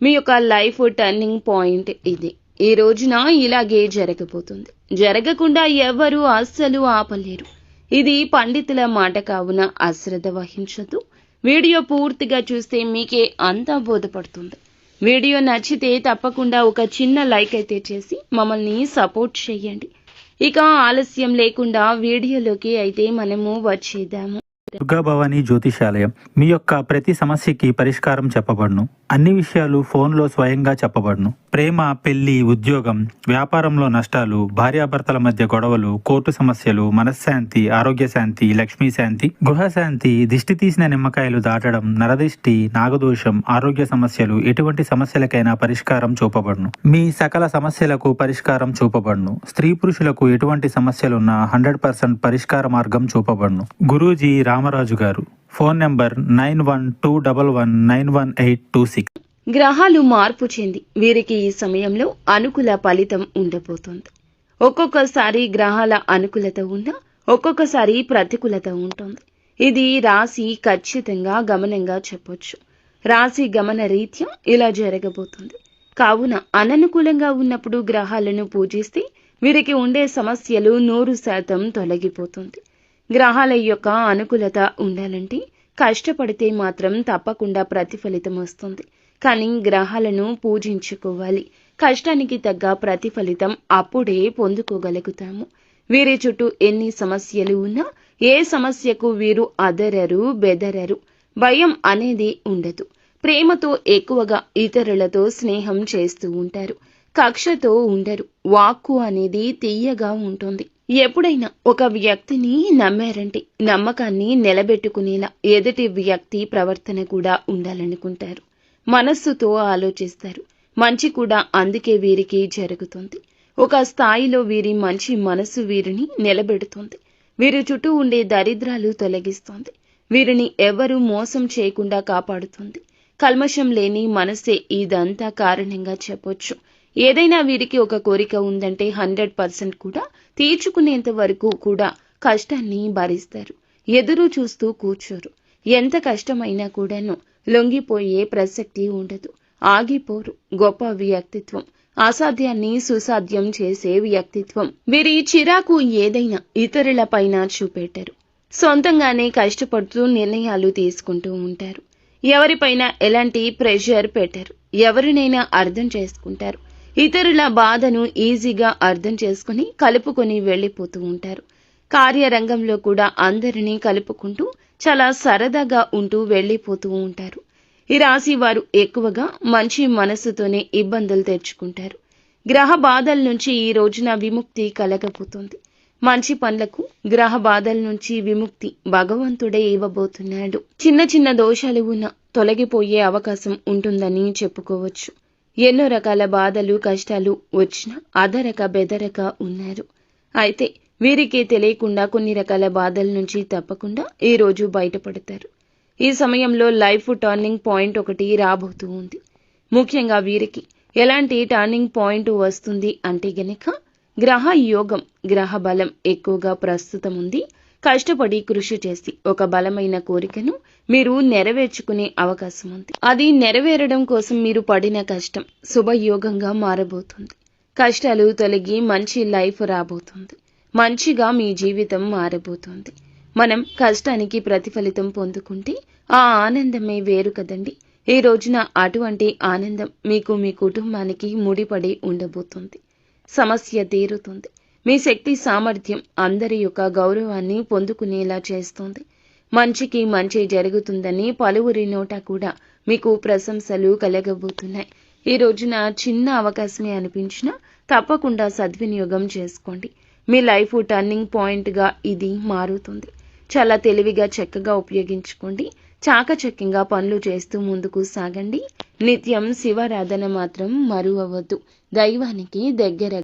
మీ యొక్క life turning point ఇది. ఈ రోజున ఇలాగే జరగబోతుంది. జరగకుండా ఎవ్వరూ అస్సలు ఆపలేరు. ఇది పండితుల మాట కావున అశ్రద్ధ వహించొద్దు. వీడియో పూర్తిగా చూస్తే మీకే అంతా బోధపడుతుంది. వీడియో నచ్చితే తప్పకుండా ఒక చిన్న లైక్ అయితే చేసి మమ్మల్ని సపోర్ట్ చేయండి. ఇక ఆలస్యం లేకుండా వీడియోలోకి అయితే మనము వచ్చేద్దాము. దుర్గాభవాని జ్యోతిషాలయం మీ యొక్క ప్రతి సమస్యకి పరిష్కారం చెప్పబడును. అన్ని విషయాలు ఫోన్లో స్వయంగా చెప్పబడును. ప్రేమ, పెళ్లి, ఉద్యోగం, వ్యాపారంలో నష్టాలు, భార్యాభర్తల మధ్య గొడవలు, కోర్టు సమస్యలు, మనశ్శాంతి, ఆరోగ్య శాంతి, లక్ష్మీ శాంతి, గృహశాంతి, దిష్టి తీసిన నిమ్మకాయలు దాటడం, నరదిష్టి, నాగదోషం, ఆరోగ్య సమస్యలు, ఎటువంటి సమస్యలకైనా పరిష్కారం చూపబడును. మీ సకల సమస్యలకు పరిష్కారం చూపబడును. స్త్రీ పురుషులకు ఎటువంటి సమస్యలున్నా 100% పరిష్కార మార్గం చూపబడును. గురూజీ రామరాజు గారు. Phone number 9121191826. గ్రహాలు మార్పు చెంది వీరికి ఈ సమయంలో అనుకూల ఫలితం ఉండబోతోంది. ఒక్కొక్కసారి గ్రహాల అనుకూలత ఉన్నా ఒక్కొక్కసారి ప్రతికూలత ఉంటుంది. ఇది రాశి ఖచ్చితంగా గమనంగా చెప్పొచ్చు. రాశి గమన రీత్యా ఇలా జరగబోతుంది. కావున అననుకూలంగా ఉన్నప్పుడు గ్రహాలను పూజిస్తే వీరికి ఉండే సమస్యలు 100% తొలగిపోతుంది. గ్రహాల యొక్క అనుకూలత ఉండాలంటే కష్టపడితే మాత్రం తప్పకుండా ప్రతిఫలితం వస్తుంది. కానీ గ్రహాలను పూజించుకోవాలి. కష్టానికి తగ్గ ప్రతిఫలితం అప్పుడే పొందుకోగలుగుతాము. వీరి చుట్టూ ఎన్ని సమస్యలు ఉన్నా ఏ సమస్యకు వీరు అదరరు, బెదరరు. భయం అనేది ఉండదు. ప్రేమతో ఎక్కువగా ఇతరులతో స్నేహం చేస్తూ ఉంటారు. కక్షతో ఉండరు. వాక్కు అనేది తీయగా ఉంటుంది. ఎప్పుడైనా ఒక వ్యక్తిని నమ్మారంటే నమ్మకాన్ని నిలబెట్టుకునేలా ఎదుటి వ్యక్తి ప్రవర్తన కూడా ఉండాలనుకుంటారు. మనస్సుతో ఆలోచిస్తారు. మంచి కూడా అందుకే వీరికి జరుగుతుంది. ఒక స్థాయిలో వీరి మంచి మనస్సు వీరిని నిలబెడుతుంది. వీరి చుట్టూ ఉండే దరిద్రాలు తొలగిస్తుంది. వీరిని ఎవరూ మోసం చేయకుండా కాపాడుతుంది. కల్మషం లేని మనసే ఇదంతా కారణంగా చెప్పొచ్చు. ఏదైనా వీరికి ఒక కోరిక ఉందంటే 100% కూడా తీర్చుకునేంత వరకు కూడా కష్టాన్ని భరిస్తారు. ఎదురు చూస్తూ కూర్చోరు. ఎంత కష్టమైనా కూడాను లొంగిపోయే ప్రసక్తి ఉండదు. ఆగిపోరు. గొప్ప వ్యక్తిత్వం. అసాధ్యాన్ని సుసాధ్యం చేసే వ్యక్తిత్వం. వీరి చిరాకు ఏదైనా ఇతరుల పైన చూపెట్టరు. సొంతంగానే కష్టపడుతూ నిర్ణయాలు తీసుకుంటూ ఉంటారు. ఎవరిపైన ఎలాంటి ప్రెషర్ పెట్టరు. ఎవరినైనా అర్థం చేసుకుంటారు. ఇతరుల బాధను ఈజీగా అర్థం చేసుకుని కలుపుకొని వెళ్లిపోతూ ఉంటారు. కార్యరంగంలో కూడా అందరినీ కలుపుకుంటూ చాలా సరదాగా ఉంటూ వెళ్లిపోతూ ఉంటారు. ఈ రాశి వారు ఎక్కువగా మంచి మనస్సుతోనే ఇబ్బందులు తెచ్చుకుంటారు. గ్రహ బాధల నుంచి ఈ రోజున విముక్తి కలగబోతుంది. మంచి పనులకు గ్రహ బాధల నుంచి విముక్తి భగవంతుడే ఇవ్వబోతున్నాడు. చిన్న చిన్న దోషాలు ఉన్నా తొలగిపోయే అవకాశం ఉంటుందని చెప్పుకోవచ్చు. ఎన్నో రకాల బాధలు, కష్టాలు వచ్చినా అదరక బెదరక ఉన్నారు. అయితే వీరికి తెలియకుండా కొన్ని రకాల బాధల నుంచి తప్పకుండా ఈ రోజు బయటపడతారు. ఈ సమయంలో లైఫ్ టర్నింగ్ పాయింట్ ఒకటి రాబోతూ ఉంది. ముఖ్యంగా వీరికి ఎలాంటి టర్నింగ్ పాయింట్ వస్తుంది అంటే గనక గ్రహ యోగం, గ్రహ బలం ఎక్కువగా ప్రస్తుతం ఉంది. కష్టపడి కృషి చేసి ఒక బలమైన కోరికను మీరు నెరవేర్చుకునే అవకాశం ఉంది. అది నెరవేరడం కోసం మీరు పడిన కష్టం శుభయోగంగా మారబోతుంది. కష్టాలు తొలగి మంచి లైఫ్ రాబోతుంది. మంచిగా మీ జీవితం మారబోతుంది. మనం కష్టానికి ప్రతిఫలితం పొందుకుంటే ఆ ఆనందమే వేరు కదండి. ఈ రోజున అటువంటి ఆనందం మీకు, మీ కుటుంబానికి ముడిపడి ఉండబోతుంది. సమస్య తీరుతుంది. మీ శక్తి సామర్థ్యం అందరి యొక్క గౌరవాన్ని పొందుకునేలా చేస్తుంది. మంచికి మంచి జరుగుతుందని పలువురి నోట కూడా మీకు ప్రశంసలు కలగబోతున్నాయి. ఈ రోజున చిన్న అవకాశమే అనిపించినా తప్పకుండా సద్వినియోగం చేసుకోండి. మీ లైఫ్ టర్నింగ్ పాయింట్గా ఇది మారుతుంది. చాలా తెలివిగా చక్కగా ఉపయోగించుకోండి. చాకచక్యంగా పనులు చేస్తూ ముందుకు సాగండి. నిత్యం శివారాధన మాత్రం మరువవద్దు. దైవానికి దగ్గర